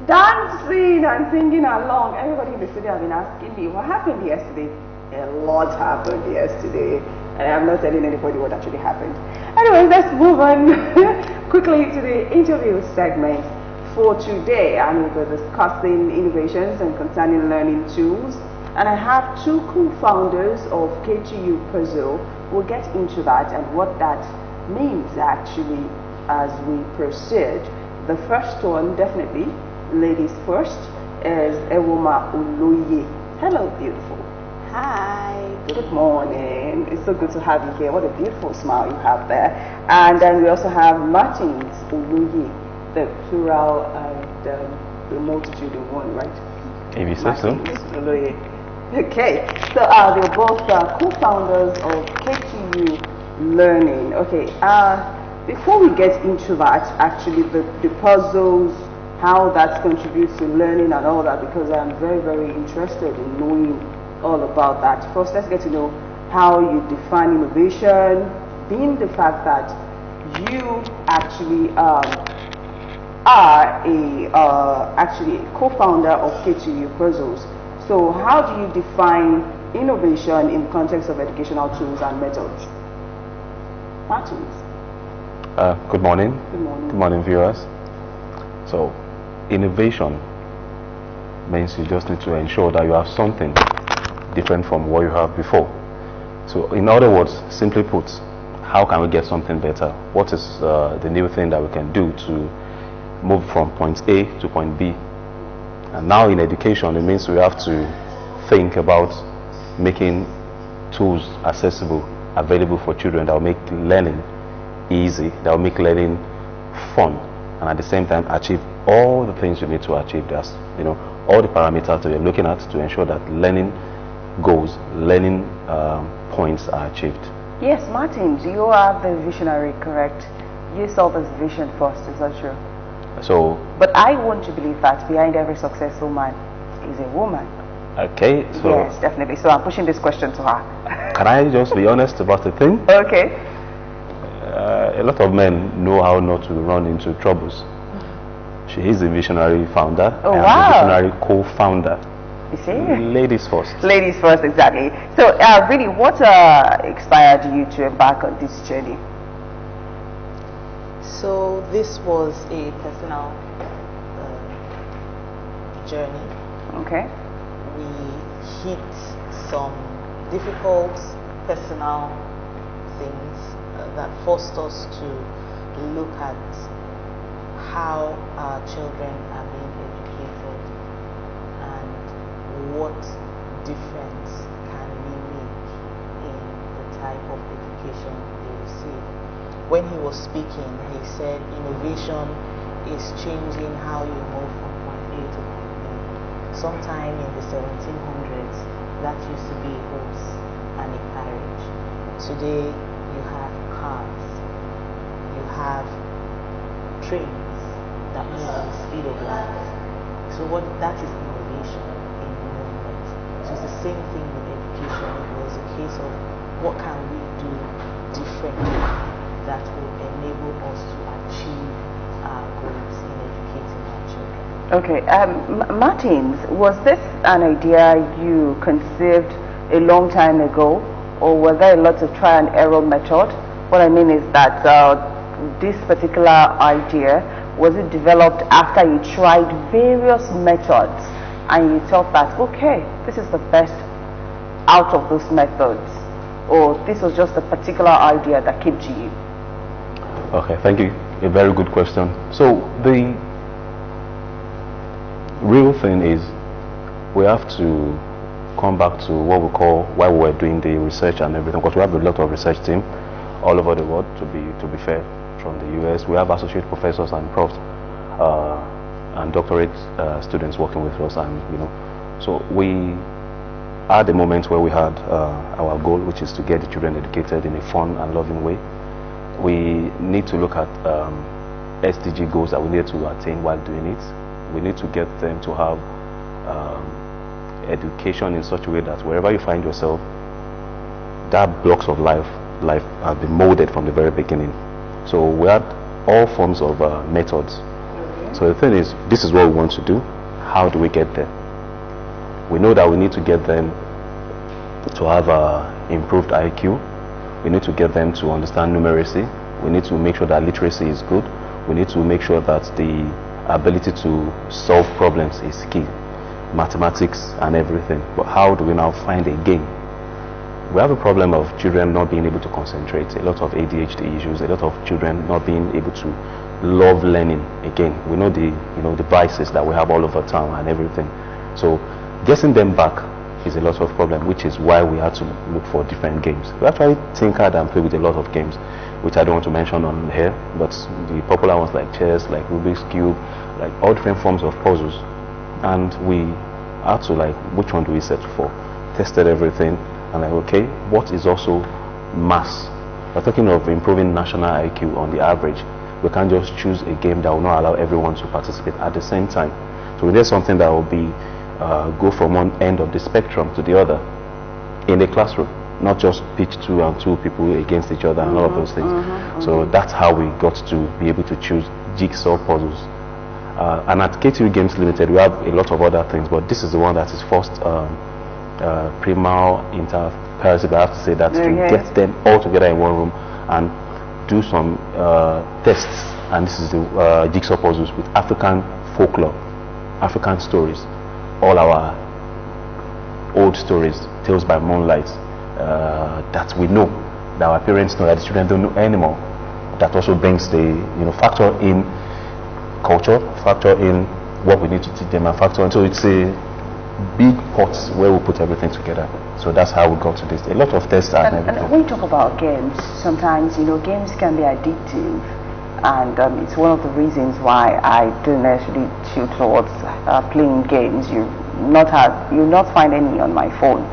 Dancing and singing along. Everybody in the studio have been asking me what happened yesterday. A lot happened yesterday, and I'm not telling anybody what actually happened. Anyways, let's move on quickly to the interview segment for today. And we'll be discussing innovations and concerning learning tools. And I have two co-founders of KTU Puzzle. We'll get into that and what that means actually as we proceed. The first one, definitely, ladies first, is Ewoma Uluye. Hello, beautiful. Hi. Good morning. It's so good to have you here. What a beautiful smile you have there. And then we also have Martins Uluye, the plural and the multitude in one, right? If you say so. Uluye. Okay. So they're both co-founders of KTU Learning. Okay. Before we get into that, actually, the puzzles, how that contributes to learning and all that, because I'm very, very interested in knowing all about that. First, let's get to know how you define innovation, being the fact that you actually are actually a co-founder of KTU Puzzles. So how do you define innovation in context of educational tools and methods? Martins. Good morning. Good morning. Good morning, viewers. So, innovation means you just need to ensure that you have something different from what you have before. So, in other words, simply put, how can we get something better? What is the new thing that we can do to move from point A to point B? And now in education, it means we have to think about making tools accessible, available for children that will make learning easy, that will make learning fun, and at the same time achieve all the things you need to achieve. There's, all the parameters that you're looking at to ensure that learning goals, learning points are achieved. Yes, Martins, you are the visionary, correct? You saw this vision first, is that true? So, but I want to believe that behind every successful man is a woman. Okay, so yes, definitely. So I'm pushing this question to her. Can I just be honest about the thing? Okay. A lot of men know how not to run into troubles. She is a visionary founder. Oh, and wow. a visionary co-founder. You see? Ladies first. Ladies first, exactly. So, really, what inspired you to embark on this journey? So, this was a personal journey. Okay. We hit some difficult personal things that forced us to look at how our children are being educated and what difference can we make in the type of education they receive. When he was speaking, he said innovation is changing how you move from point A to point B. Sometime in the 1700s, that used to be a horse and a carriage. Today, you have cars, you have trains that move at the speed of light. So that is innovation in movement. So it's the same thing with education. It was a case of what can we do differently that will enable us to achieve our goals in educating our children. Okay, Martins, was this an idea you conceived a long time ago, or was there a lot of try and error method? What I mean is that this particular idea, was it developed after you tried various methods and you thought that, okay, this is the best out of those methods, or this was just a particular idea that came to you? Okay, thank you. A very good question. So the real thing is we have to come back to what we call why we were doing the research and everything, because we have a lot of research team all over the world, to be fair, from the US. We have associate professors and profs and doctorate students working with us, and so we at the moment where we had our goal, which is to get the children educated in a fun and loving way. We need to look at SDG goals that we need to attain while doing it. We need to get them to have education in such a way that wherever you find yourself, that blocks of life have been molded from the very beginning. So we had all forms of methods. So the thing is, this is what we want to do. How do we get there? We know that we need to get them to have improved IQ. We need to get them to understand numeracy. We need to make sure that literacy is good. We need to make sure that the ability to solve problems is key. Mathematics and everything. But how do we now find a game? We have a problem of children not being able to concentrate, a lot of ADHD issues, a lot of children not being able to love learning again. We know the vices that we have all over town and everything. So getting them back is a lot of problem, which is why we had to look for different games. We actually tinkered and played with a lot of games, which I don't want to mention on here, but the popular ones like chess, like Rubik's Cube, like all different forms of puzzles. And we had to which one do we search for? Tested everything, and okay, what is also mass? We're talking of improving national IQ on the average. We can't just choose a game that will not allow everyone to participate at the same time. So we need something that will be go from one end of the spectrum to the other in the classroom, not just pitch 2 and 2 people against each other and all of those things. So that's how we got to be able to choose jigsaw puzzles. And at KTV Games Limited, we have a lot of other things, but this is the one that is first primal interpersonal. I have to say that, to get them all together in one room and do some tests. And this is the jigsaw puzzles with African folklore, African stories, all our old stories, tales by moonlight, that we know, that our parents know, that the children don't know anymore. That also brings the factor in culture, factor in what we need to teach them, and factor in. So it's a big pot where we put everything together. So that's how we got to this. A lot of tests and everything. And when you talk about games, sometimes games can be addictive, and it's one of the reasons why I don't actually tilt towards playing games. You'll not find any on my phone.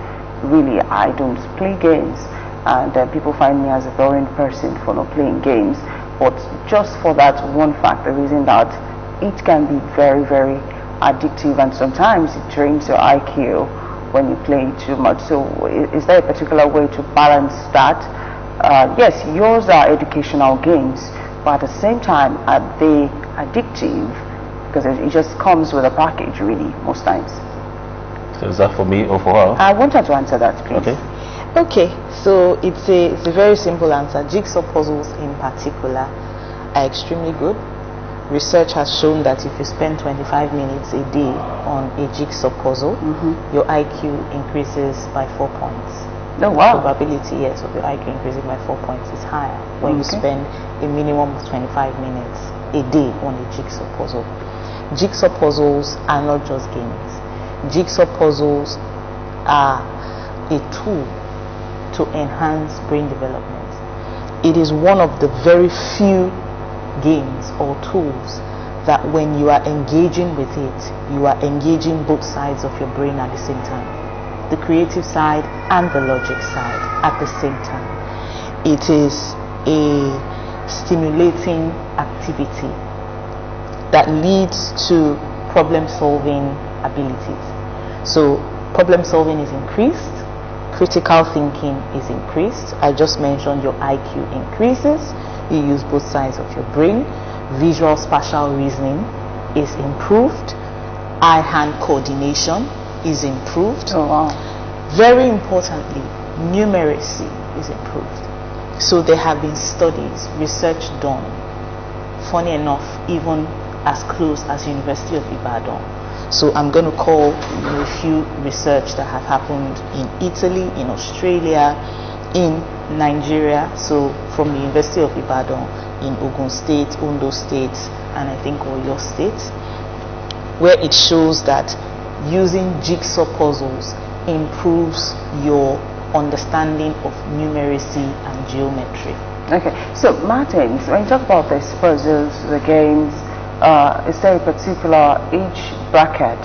Really, I don't play games, and people find me as a boring person for not playing games. But just for that one fact, the reason that it can be very, very addictive, and sometimes it drains your IQ when you play too much. So is there a particular way to balance that? Yes, yours are educational games, but at the same time, are they addictive? Because it just comes with a package, really, most times. So is that for me or for her? I want her to answer that, please. Okay, so it's a very simple answer. Jigsaw puzzles in particular are extremely good. Research has shown that if you spend 25 minutes a day on a jigsaw puzzle, your IQ increases by 4 points. Oh, wow. The probability, yes, of your IQ increasing by 4 points is higher when you spend a minimum of 25 minutes a day on a jigsaw puzzle. Jigsaw puzzles are not just games. Jigsaw puzzles are a tool to enhance brain development. It is one of the very few games or tools that when you are engaging with it, you are engaging both sides of your brain at the same time, the creative side and the logic side at the same time. It is a stimulating activity that leads to problem-solving abilities. So problem solving is increased, critical thinking is increased. I just mentioned your IQ increases, you use both sides of your brain. Visual spatial reasoning is improved, eye-hand coordination is improved. Oh, wow. Very importantly, numeracy is improved. So there have been studies, research done, funny enough, even as close as University of Ibadan. So I'm going to call a few research that have happened in Italy, in Australia, in Nigeria. So from the University of Ibadan, in Ogun State, Ondo State, and I think Oyo State, where it shows that using jigsaw puzzles improves your understanding of numeracy and geometry. Okay, so Martins, when you talk about the puzzles, the games, is there a particular age bracket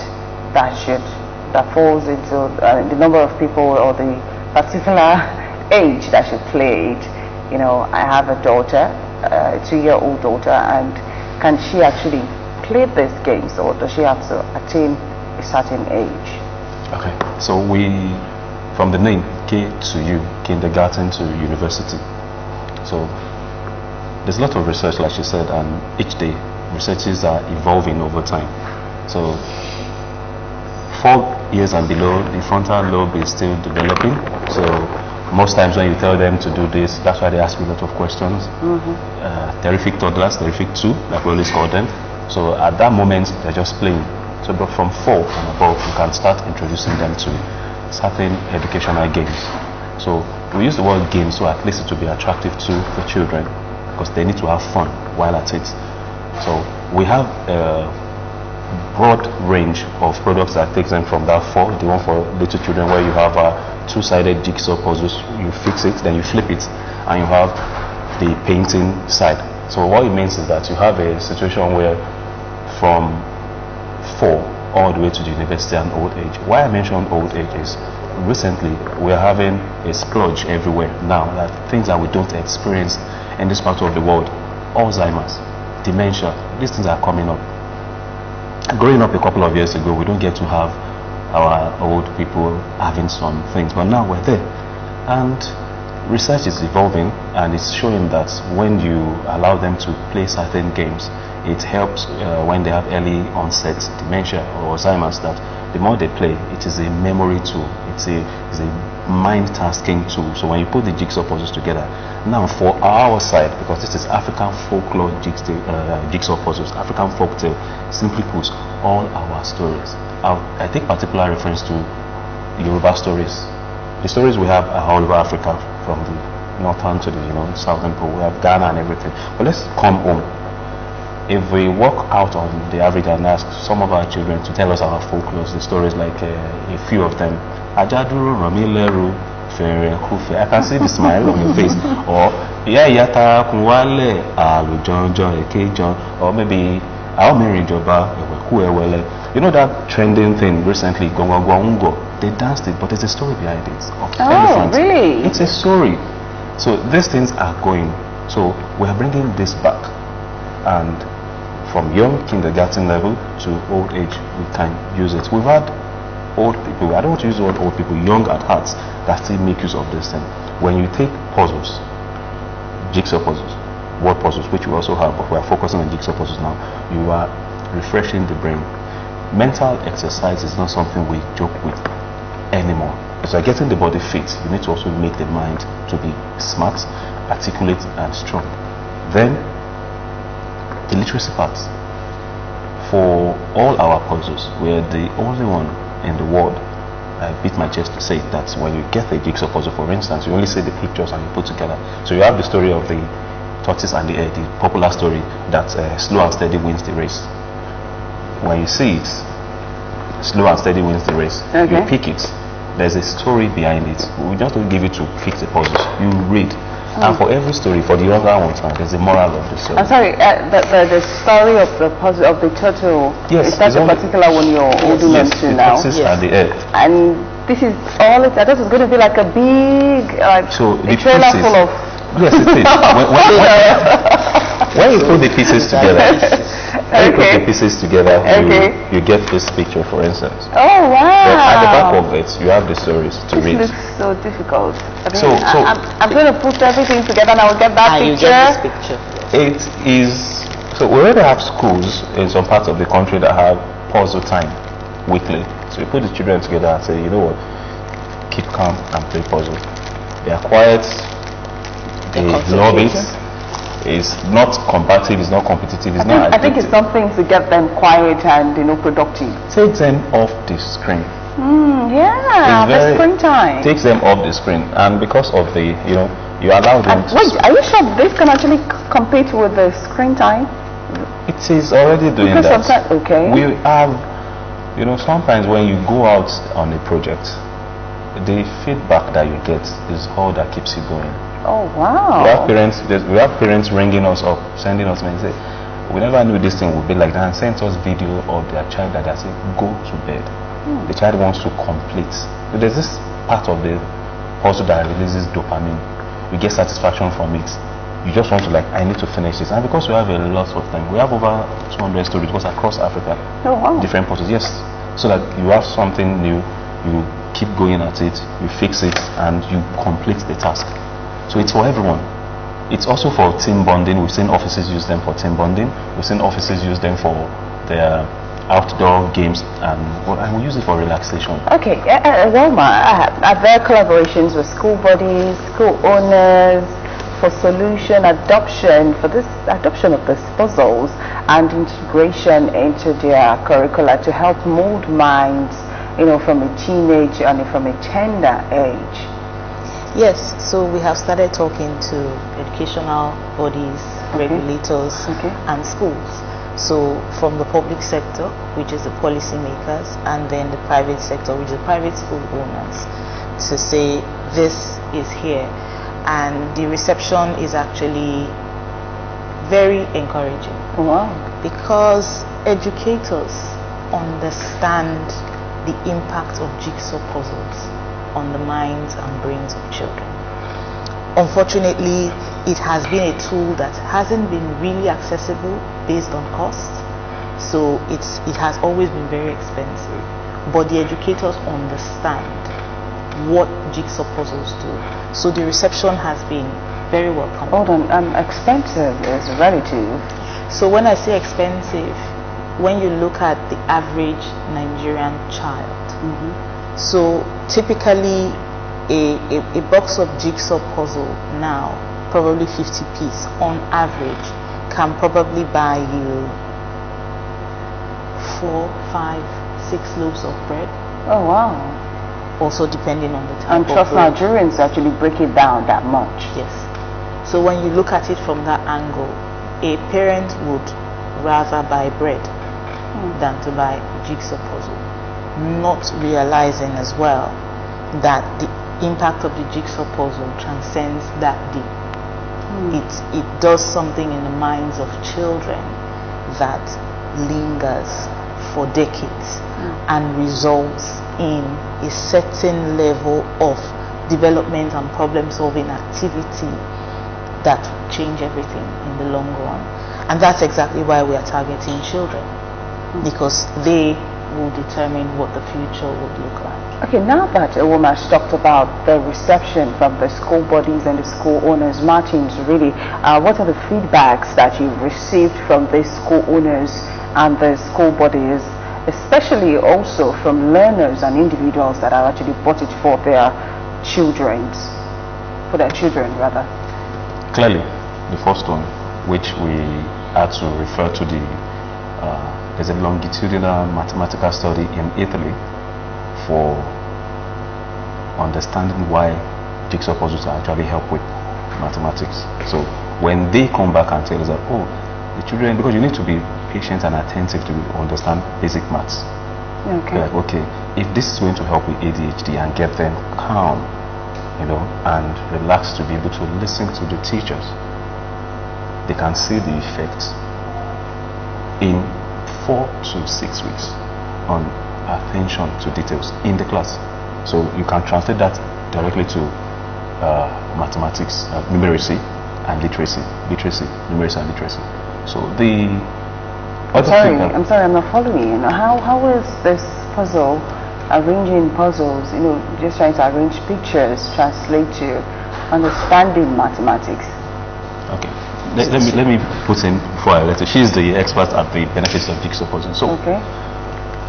that falls into the number of people or the particular age that should play it? You know, I have a daughter, a 2-year-old daughter, and can she actually play these games, or does she have to attain a certain age? Okay, so we, from the name K to U, kindergarten to university. So there's a lot of research, like you said, and each day researches are evolving over time. So 4 years and below, the frontal lobe is still developing. So most times when you tell them to do this, that's why they ask you a lot of questions. Terrific toddlers, terrific 2, like we always call them. So at that moment, they're just playing. So but from 4 and above, you can start introducing them to certain educational games. So we use the word game, so at least it will be attractive to the children, because they need to have fun while at it. So we have a broad range of products that takes them from that 4, the one for little children, where you have a 2-sided jigsaw puzzles. You fix it, then you flip it, and you have the painting side. So what it means is that you have a situation where from 4 all the way to the university and old age. Why I mentioned old age is recently we're having a splurge everywhere now, that things that we don't experience in this part of the world. Alzheimer's, dementia, these things are coming up. Growing up a couple of years ago, we don't get to have our old people having some things, but now we're there. And research is evolving, and it's showing that when you allow them to play certain games, it helps when they have early onset dementia or Alzheimer's, that the more they play, it is a memory tool, it's a mind tasking tool. So when you put the jigsaw puzzles together, now for our side, because this is African folklore jigsaw puzzles, African folktale, simply puts all our stories. I take particular reference to Yoruba stories. The stories we have are all over Africa, from the northern to the southern pole. We have Ghana and everything. But let's come home. If we walk out on the average and ask some of our children to tell us our folklore, the stories, like a few of them, Ajaduru, Ramileru, Fere, Kufe, I can see the smile on your face. Or Yata, Kunwale, Alujonjo, Ekejon, or maybe Aomeri Joba, Kuewele. You know that trending thing recently, Gongo, they danced it, but there's a story behind it. Oh, really? It's a story. So these things are going. So we are bringing this back, and from young kindergarten level to old age, we can use it. We've had old people, I don't want to use the word old people, young at heart, that still make use of this thing. When you take puzzles, jigsaw puzzles, word puzzles, which we also have, but we are focusing on jigsaw puzzles now, you are refreshing the brain. Mental exercise is not something we joke with anymore. As you're getting the body fit, you need to also make the mind to be smart, articulate, and strong. Then the literacy part. For all our puzzles, we're the only one in the world, I beat my chest to say that when you get a jigsaw puzzle, for instance, you only see the pictures and you put together. So you have the story of the tortoise and the egg, the popular story that slow and steady wins the race. When you see it, slow and steady wins the race. Okay. You pick it, there's a story behind it. We just don't give you to fix the puzzles. You read. And for every story, for the younger ones, there's a moral of the story. I'm sorry, the story of the puzzle of the turtle, yes, is that a particular one you're holding on to now? Yes, and the egg. And this is all it, I thought it was going to be like a big, so a trailer full of... Yes, it is. When you put the pieces together, you get this picture, for instance. Oh, wow. But at the back of it, you have the stories to read. This looks so difficult. I'm going to put everything together and I will get that picture. You get this picture. It is... So we already have schools in some parts of the country that have puzzle time weekly. So you put the children together and say, you know what, keep calm and play puzzle. They are quiet, they love it. It's not combative, it's not competitive, it's not addictive. I think it's something to get them quiet and productive. Takes them off the screen. Yeah, the screen time. Takes them off the screen, and because of the, you allow them to... Wait, are you sure this can actually compete with the screen time? It is already doing that. Okay. We have, sometimes when you go out on a project, the feedback that you get is all that keeps you going. Oh wow. We have parents ringing us up, sending us and say, we never knew this thing would be like that, and sent us video of their child that they say, go to bed. The child wants to complete. So there's this part of the puzzle that releases dopamine. You get satisfaction from it. You just want to, like, I need to finish this. And because we have a lot of time, we have over 200 stories goes across Africa. Oh wow. Different puzzles, yes. So that you have something new, you keep going at it, you fix it, and you complete the task. So it's for everyone. It's also for team bonding. We've seen offices use them for team bonding. We've seen offices use them for their outdoor games, and we use it for relaxation. Okay, Wilma, are there collaborations with school bodies, school owners, for solution adoption, for this adoption of these puzzles and integration into their curricula to help mold minds, you know, from a teenage and from a tender age? Yes, so we have started talking to educational bodies, regulators, and schools. So from the public sector, which is the policymakers, and then the private sector, which is private school owners, to say this is here. And the reception is actually very encouraging. Wow. Because educators understand the impact of jigsaw puzzles on the minds and brains of children. Unfortunately, it has been a tool that hasn't been really accessible based on cost, so it has always been very expensive. But the educators understand what jigsaw puzzles do, so the reception has been very welcome. Hold on, expensive is relative. So when I say expensive, when you look at the average Nigerian child, so typically a box of jigsaw puzzle now, probably 50 pieces on average, can probably buy you 4, 5, 6 loaves of bread. Oh wow. Also depending on the type and of trust bread. Nigerians actually break it down that much. Yes. So when you look at it from that angle, a parent would rather buy bread than to buy jigsaw puzzle, not realizing as well that the impact of the jigsaw puzzle transcends that deep. It does something in the minds of children that lingers for decades and results in a certain level of development and problem solving activity that change everything in the long run. And that's exactly why we are targeting children, because they will determine what the future would look like. Okay, now that a woman has talked about the reception from the school bodies and the school owners, Martins, really, what are the feedbacks that you've received from the school owners and the school bodies, especially also from learners and individuals that have actually bought it for their children rather? Clearly, the first one, which we had to refer to there's a longitudinal mathematical study in Italy for understanding why jigsaw puzzles actually help with mathematics. So when they come back and tell us that, oh, the children, because you need to be patient and attentive to understand basic maths. Okay. Like, okay, if this is going to help with ADHD and get them calm, you know, and relaxed to be able to listen to the teachers, they can see the effects in 4 to 6 weeks on attention to details in the class. So you can translate that directly to mathematics, numeracy and literacy, numeracy and literacy. So the I'm sorry, I'm not following you. How is this puzzle, arranging puzzles, you know, just trying to arrange pictures, translate to understanding mathematics? Okay. Let me put in before I let her. She's the expert at the benefits of jigsaw puzzle. So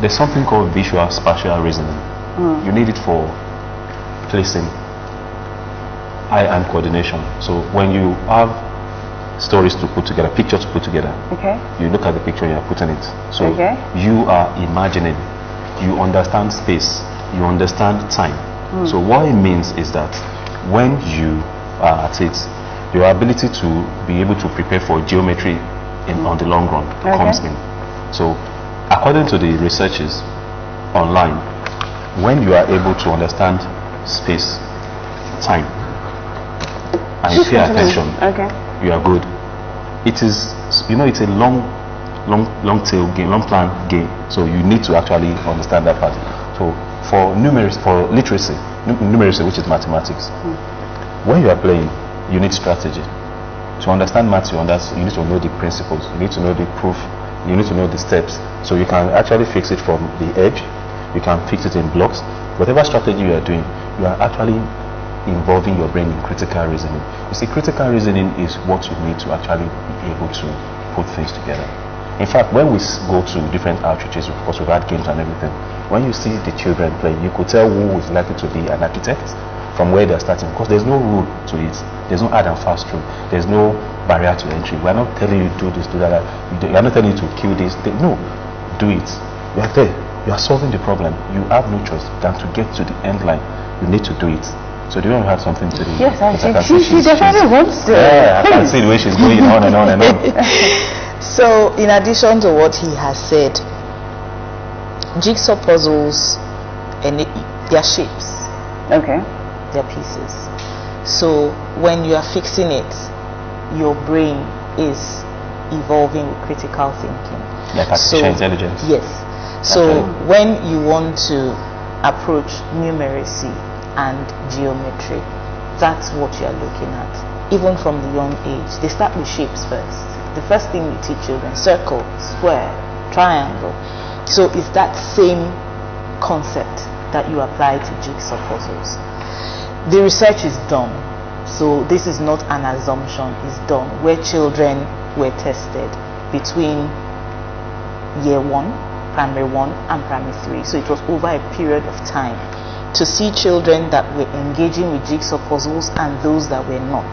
there's something called visual spatial reasoning. You need it for placing, eye-hand coordination. So when you have stories to put together, pictures to put together, you look at the picture and you're putting it. So you are imagining, you understand space, you understand time. So what it means is that when you are at it, your ability to be able to prepare for geometry on the long run comes in. So according to the researchers online, when you are able to understand space, time, and you pay attention, Okay. you are good. It is, it's a long tail game, long plan game. So you need to actually understand that part. So for literacy, which is mathematics, when you are playing, you need strategy. To understand maths, you need to know the principles, you need to know the proof, you need to know the steps. So you can actually fix it from the edge, you can fix it in blocks. Whatever strategy you are doing, you are actually involving your brain in critical reasoning. You see, critical reasoning is what you need to actually be able to put things together. In fact, when we go to different outreaches, of course we've had games and everything, when you see the children playing, you could tell who is likely to be an architect from where they're starting, because there's no rule to it. There's no hard and fast rule. There's no barrier to entry. We're not telling you do this, do that. We're not telling you to kill this. No, do it. You are there. You are solving the problem. You have no choice than to get to the end line. You need to do it. So do you want to have something to do? Yes, she definitely wants to. Yeah, I can see the way she's going on and on and on. So, in addition to what he has said, jigsaw puzzles and their shapes. Okay. Their pieces. So when you are fixing it, your brain is evolving with critical thinking. Like artificial intelligence. Yes. So when you want to approach numeracy and geometry, that's what you are looking at. Even from the young age, they start with shapes first. The first thing we teach children: circle, square, triangle. So it's that same concept that you apply to jigsaw puzzles. The research is done, so this is not an assumption, it's done, where children were tested between year 1, primary 1 and primary 3. So it was over a period of time to see children that were engaging with jigsaw puzzles and those that were not.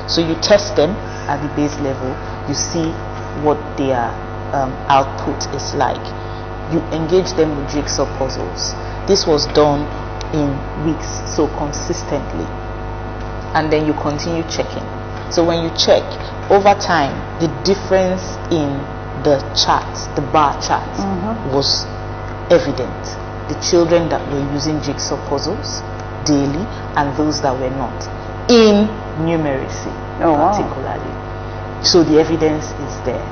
So you test them at the base level, you see what their output is like. You engage them with jigsaw puzzles. This was done in weeks, so consistently, and then you continue checking. So when you check over time, the difference in the charts, the bar charts, was evident. The children that were using jigsaw puzzles daily and those that were not, in numeracy particularly. Wow. So the evidence is there.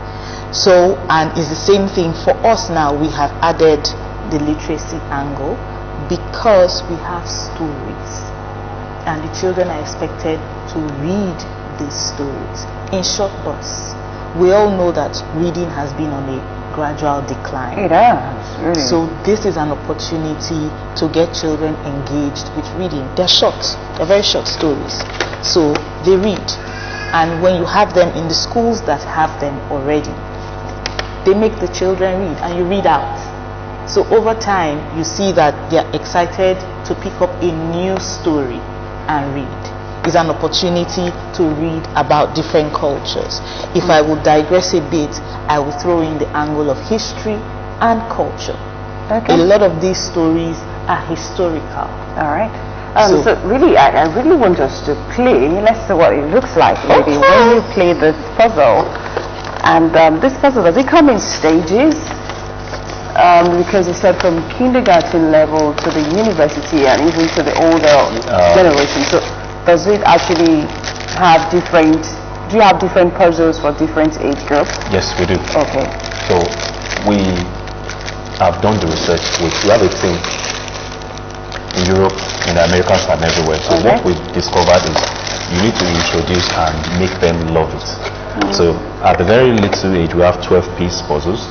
So, and it's the same thing for us now. We have added the literacy angle because we have stories, and the children are expected to read these stories in short bursts. We all know that reading has been on a gradual decline. It has, really. So this is an opportunity to get children engaged with reading. They're short, they're very short stories. So they read, and when you have them in the schools that have them already, they make the children read, and you read out. So over time, you see that they're excited to pick up a new story and read. It's an opportunity to read about different cultures. If I would digress a bit, I will throw in the angle of history and culture. Okay. A lot of these stories are historical. All right. So really, I really want us to play. Let's see what it looks like, maybe, when you play this puzzle. And this puzzle, does it come in stages? Because you said from kindergarten level to the university and even to the older generation. So does it actually have different, do you have different puzzles for different age groups? Yes, we do. Okay. So we have done the research. We have a team in Europe, in the Americas and everywhere. So what we discovered is you need to introduce and make them love it. So at the very little age, we have 12-piece puzzles.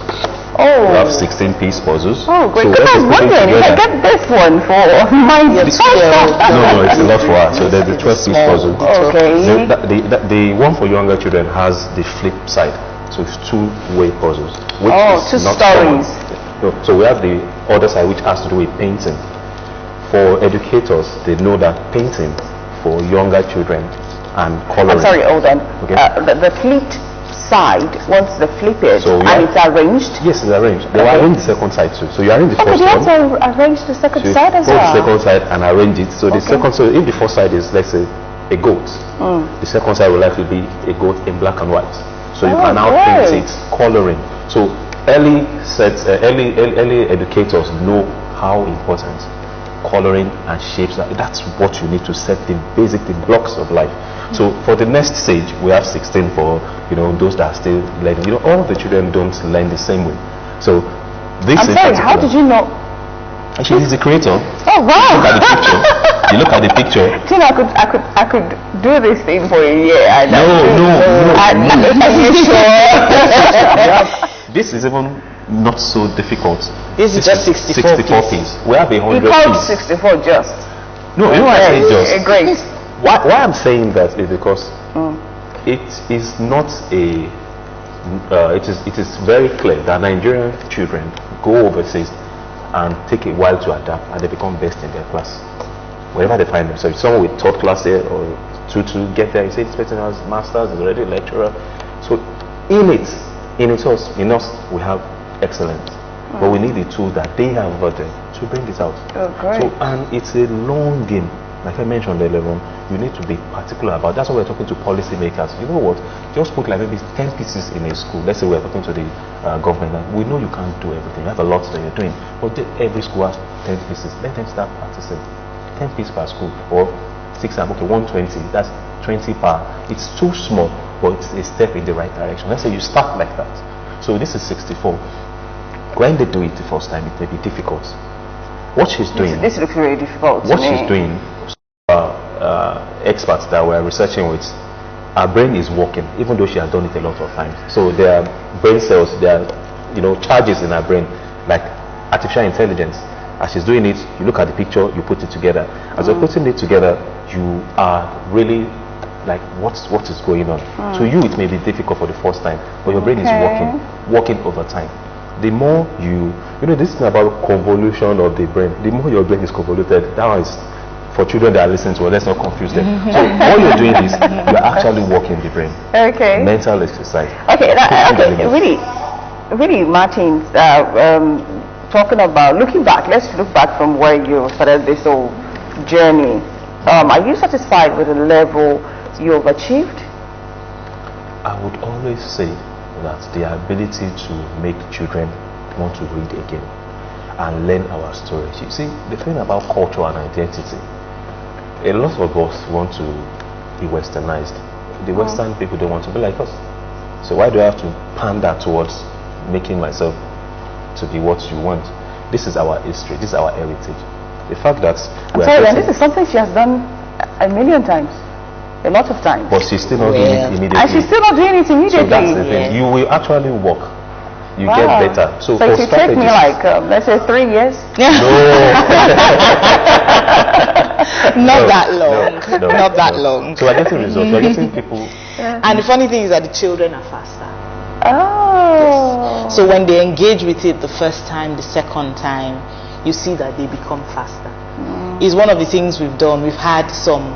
We have 16-piece puzzles. Oh, great. So because I was wondering if I get this one for my No, it's a lot for us. So there's the 12-piece puzzle. Okay. The one for younger children has the flip side. So it's two-way puzzles. Which is two not stories. No, so we have the other side, which has to do with painting. For educators, they know that painting for younger children and coloring. I'm sorry, hold on. Okay. The flipped side, once the flip is, so and it's arranged? Yes, it's arranged. They will arrange the second side too. So you arrange the first one. they also arrange the second side as well? The second side and arrange it. So the second, so if the first side is, let's say, a goat, the second side will likely be a goat in black and white. So you can now paint it, coloring. So early educators know how important coloring and shapes. That's what you need to set the blocks of life. So for the next stage, we have 16 for those that are still learning. All the children don't learn the same way. So this I'm sorry, how did you know? Actually, he's the creator. Oh wow! You look at the picture. You know, I could do this thing for a year. No. Are you sure? This is even not so difficult. This is just 64 pieces. We have 100 You called pieces. 64 just. No, you know why I say just? Great. Why I'm saying that is because it is not a. It is very clear that Nigerian children go overseas and take a while to adapt, and they become best in their class wherever they find themselves. Someone with third class here or to get there, you say this person has masters, is already a lecturer. So in us we have excellence, but we need the tool that they have over there to bring it out. Oh, great. So, and it's a long game. Like I mentioned earlier on, you need to be particular about. That's why we're talking to policymakers. You know what? Just put like maybe 10 pieces in a school. Let's say we're talking to the government. And we know you can't do everything. You have a lot that you're doing. But every school has 10 pieces. Let them start practicing. 10 pieces per school, or 6 okay, 120. That's 20 per. It's too small, but it's a step in the right direction. Let's say you start like that. So this is 64. When they do it the first time, it may be difficult. What she's doing. This looks really difficult. What she's doing. Experts that we're researching with, our brain is working, even though she has done it a lot of times. So there are brain cells, there are charges in our brain, like artificial intelligence. As she's doing it, you look at the picture, you put it together. As you're putting it together, you are really like, what is going on? To you, it may be difficult for the first time, but your brain is working over time. The more this is about convolution of the brain. The more your brain is convoluted, that is for children that are listening to us, let's not confuse them. So all you're doing is you're actually working the brain. Okay. Mental exercise. Okay, really, Martin, talking about looking back, let's look back from where you started this whole journey. Are you satisfied with the level you've achieved? I would always say that the ability to make children want to read again and learn our stories. You see, the thing about culture and identity, a lot of us want to be westernized. The Western people don't want to be like us. So why do I have to pander towards making myself to be what you want? This is our history. This is our heritage. The fact that this is something she has done a million times. A lot of times. But she's still not doing it immediately. And she's still not doing it immediately. So that's the thing. You will actually work. You get better. So it will take me like, let's say 3 years? Not that long. Not that long. So we're getting results. We're getting people. And the funny thing is that the children are faster. Oh. So when they engage with it the first time, the second time, you see that they become faster. It's one of the things we've done. We've had some,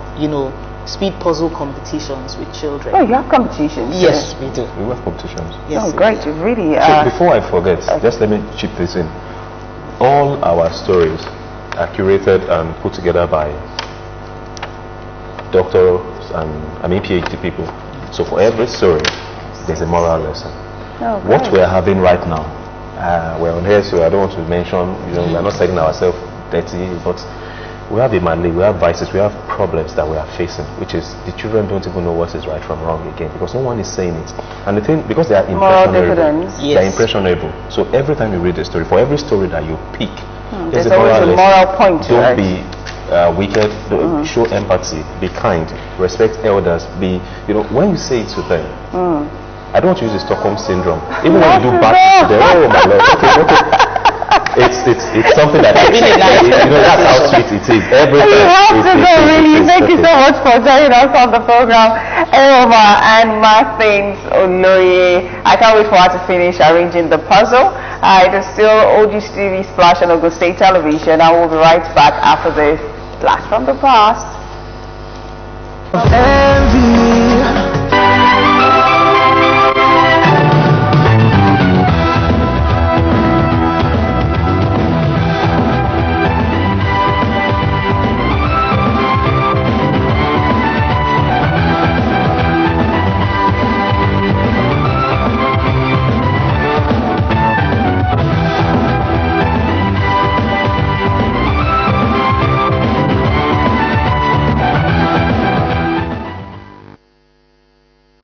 speed puzzle competitions with children. Oh, you have competitions? Yes, we do. We have competitions. Yes, oh, great. You really So before I forget, just let me chip this in. All our stories are curated and put together by doctors and PhD people. So for every story, there's a moral lesson. Oh, what we're having right now, we're on here, so I don't want to mention, we're not selling ourselves dirty, but we have a Malay, we have vices, we have problems that we are facing, which is the children don't even know what is right from wrong again, because no one is saying it. And the thing, because they are impressionable, they're impressionable. So every time you read a story, for every story that you pick, there's always a moral point. Don't be wicked, show empathy, be kind, respect elders, be, when you say it to them, I don't want to use the Stockholm syndrome. Even when you do bad things to them, oh my Lord, okay. It's something that really nice. That's how sweet it is. Every time. Thank you so much for joining us on the program, Elma and Martins Oloye. I can't wait for her to finish arranging the puzzle. It is still OGTV Splash on Ogun State Television. I will be right back after this Flash from the Past.